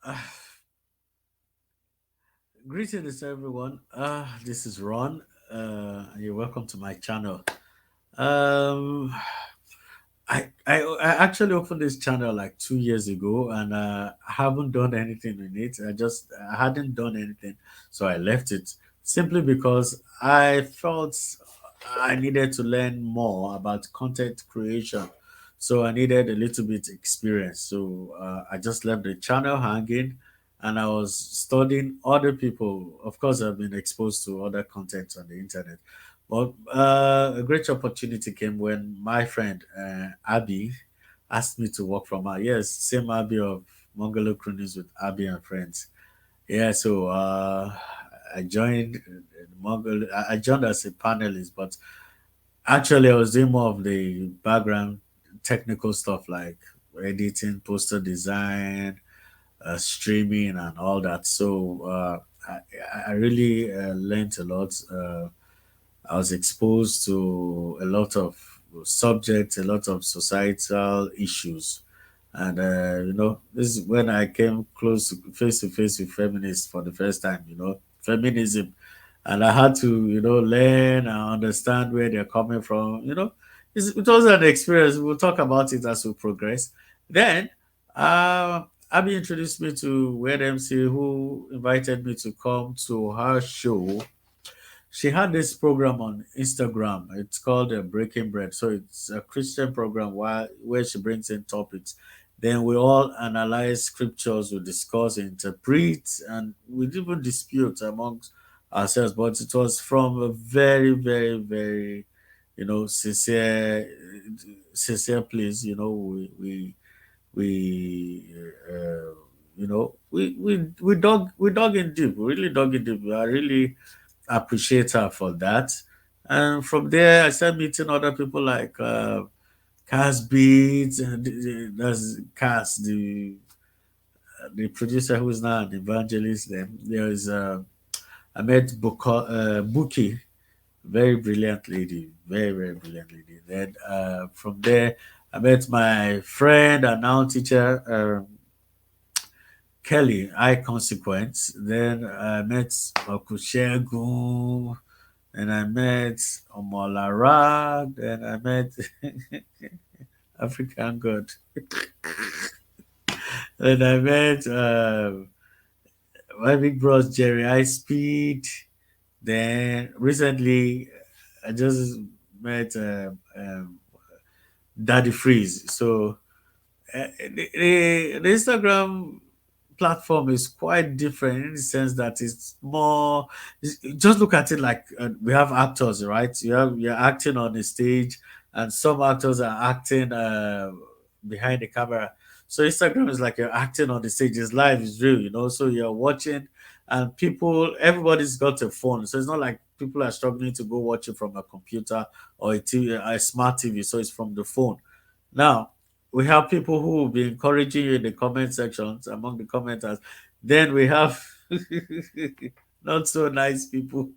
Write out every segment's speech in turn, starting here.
Uh, Greetings, everyone. This is Ron. And you're welcome to my channel. Um, I actually opened this channel like 2 years ago, and I haven't done anything in it. I hadn't done anything, so I left it simply because I felt I needed to learn more about content creation. So I needed a little bit experience. So I just left the channel hanging, and I was studying other people. Of course, I've been exposed to other content on the internet. But a great opportunity came when my friend Abby asked me to work from her. Yes, same Abby of Mongolo Croonies with Abby and Friends. Yeah, so I joined Mongol. I joined as a panelist, but actually I was doing more of the background technical stuff like editing, poster design, streaming, and all that. So I really learned a lot. I was exposed to a lot of subjects, a lot of societal issues. And, this is when I came close to face with feminists for the first time, feminism. And I had to, learn and understand where they're coming from. It was an experience. We'll talk about it as we progress. Then, Abby introduced me to Wed MC, who invited me to come to her show. She had this program on Instagram. It's called Breaking Bread. So it's a Christian program where she brings in topics. Then we all analyze scriptures, we discuss, interpret, and we even dispute amongst ourselves. But it was from a very, very, very, sincere place. We we dug in deep. We really dug in deep. I really appreciate her for that. And from there, I started meeting other people like Cass Beats, and that's Cass, the producer who's now an evangelist. Then there's I met Buki, very brilliant lady, very very brilliant lady. Then from there, I met my friend and now teacher Kelly, I consequence. Then I met Okushegun. And I met Omolara. Then I met African God. Then I met my big bros Jerry High Speed. Then recently I just met Daddy Freeze. So the Instagram platform is quite different in the sense that it's more just look at it like we have actors, right? You're acting on the stage, and some actors are acting behind the camera. So Instagram is like you're acting on the stage. It's live, it's real, so you're watching, and everybody's got a phone, so it's not like people are struggling to go watch it from a computer or a smart TV, so it's from the phone. Now, we have people who will be encouraging you in the comment sections among the commenters. Then we have not so nice people.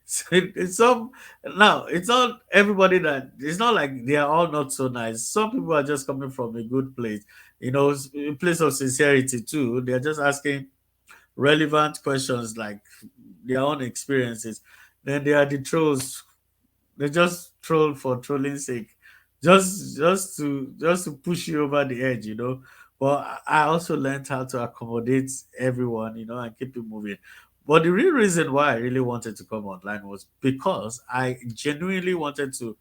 So it's some now it's not everybody that it's not like they are all not so nice. Some people are just coming from a good place, a place of sincerity too. They're just asking relevant questions like their own experiences. Then there are the trolls. They just troll for trolling's sake, just to push you over the edge, But I also learned how to accommodate everyone, and keep it moving. But the real reason why I really wanted to come online was because I genuinely wanted to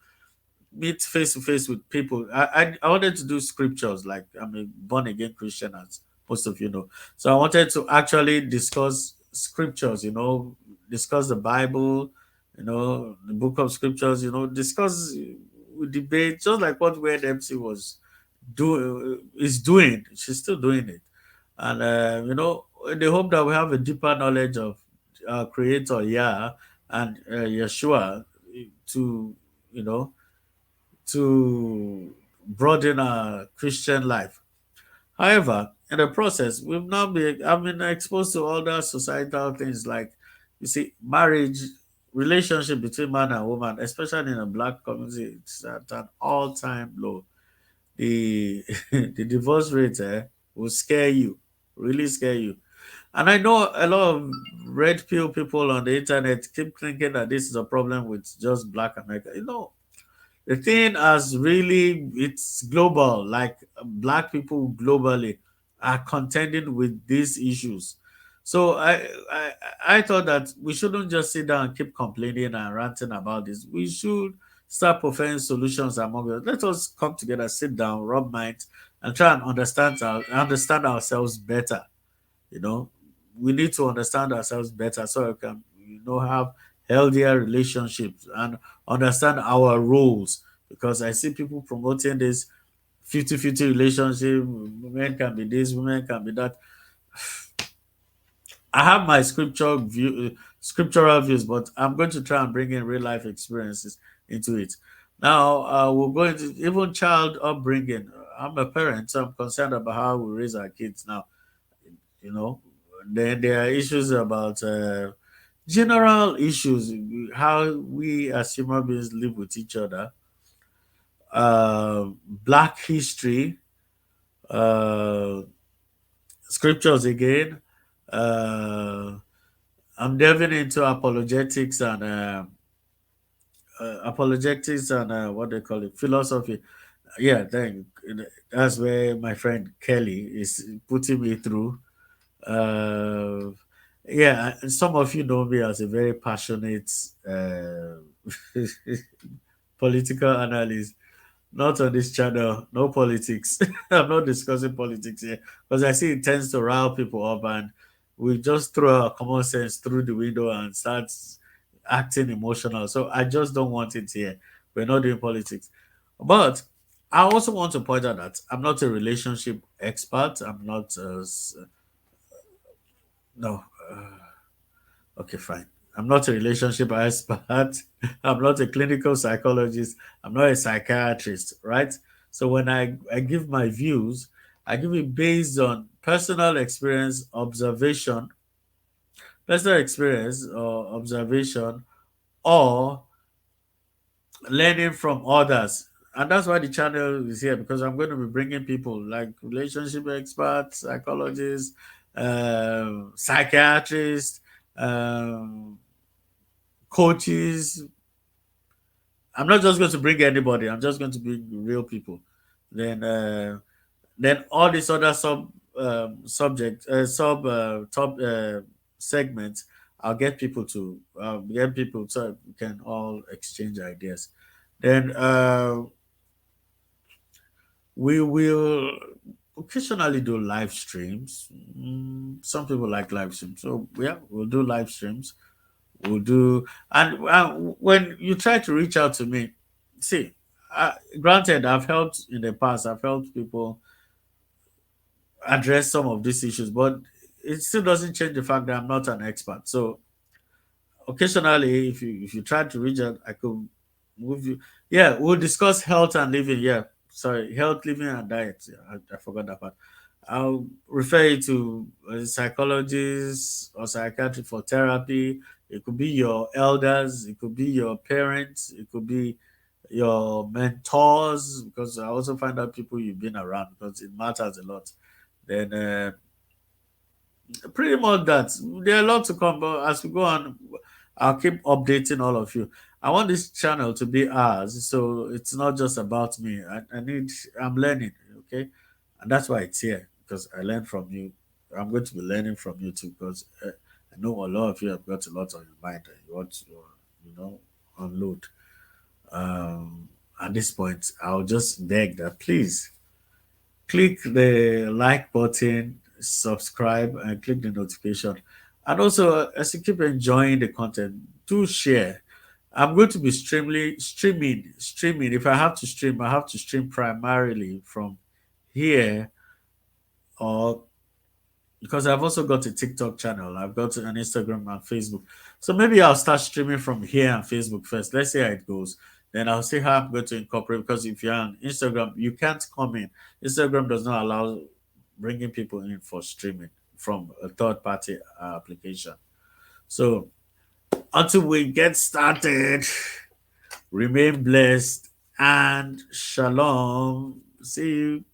meet face to face with people. I wanted to do scriptures, like I'm a born again Christian, as most of you know. So I wanted to actually discuss scriptures, discuss the Bible, the book of scriptures, discuss, we debate, just like what Word MC was is doing. She's still doing it, and they hope that we have a deeper knowledge of our Creator, yeah, and Yeshua, to you know to broaden our Christian life. However, in the process, I've been exposed to other societal things like, you see, marriage, relationship between man and woman, especially in a black community, it's at an all-time low. The the divorce rate will scare you. really scare you. And I know a lot of red pill people on the internet keep thinking that this is a problem with just Black America. The thing has really, it's global. Like Black people globally are contending with these issues. So I thought that we shouldn't just sit down and keep complaining and ranting about this. We should start preferring solutions among us. Let us come together, sit down, rub minds, and try and understand ourselves better. You know, we need to understand ourselves better so we can, have healthier relationships and understand our roles. Because I see people promoting this 50-50 relationship. Men can be this, women can be that. I have my scriptural views, but I'm going to try and bring in real life experiences into it. Now, we're going to even child upbringing. I'm a parent, so I'm concerned about how we raise our kids now. You know, then there are issues about general issues, how we as human beings live with each other, Black history, uh, scriptures again. Uh, I'm delving into apologetics and what they call it, philosophy. Yeah, that's where my friend Kelly is putting me through. Uh, yeah, and some of you know me as a very passionate political analyst. Not on this channel, no politics. I'm not discussing politics here because I see it tends to rile people up, and we just throw our common sense through the window and start acting emotional. So I just don't want it here. We're not doing politics. But I also want to point out that I'm not a relationship expert. I'm not, no. Okay, fine. I'm not a relationship expert. I'm not a clinical psychologist. I'm not a psychiatrist, right? So when I give my views, I give it based on personal experience or observation, or learning from others. And that's why the channel is here, because I'm going to be bringing people like relationship experts, psychologists, psychiatrists, um, coaches. I'm not just going to bring anybody. I'm just going to bring real people. Then, then all these other subject sub top segments, I'll get people so we can all exchange ideas. Then we will occasionally do live streams. Some people like live streams, so yeah, we'll do live streams. We'll do, and when you try to reach out to me, see, granted, I've helped in the past. I've helped people address some of these issues, but it still doesn't change the fact that I'm not an expert. So occasionally, if you try to reach out, I could move you. Yeah, we'll discuss health and living. Yeah, sorry, health, living, and diet. Yeah, I forgot that part. I'll refer you to a psychologist or psychiatrist for therapy. It could be your elders, it could be your parents, it could be your mentors, because I also find out people you've been around because it matters a lot. Then pretty much that. There are a lot to come, but as we go on, I'll keep updating all of you. I want this channel to be ours, so it's not just about me. I'm learning, okay, and that's why it's here, because I learn from you. I'm going to be learning from you too, because I know a lot of you have got a lot on your mind and you want to, unload. At this point, I'll just beg that please click the like button, subscribe, and click the notification. And also, as you keep enjoying the content, do share. I'm going to be streaming. If I have to stream, I have to stream primarily from here, or because I've also got a TikTok channel, I've got an Instagram and Facebook. So maybe I'll start streaming from here and Facebook first. Let's see how it goes. Then I'll see how I'm going to incorporate. Because if you're on Instagram, you can't come in. Instagram does not allow bringing people in for streaming from a third party application. So until we get started, remain blessed and shalom. See you.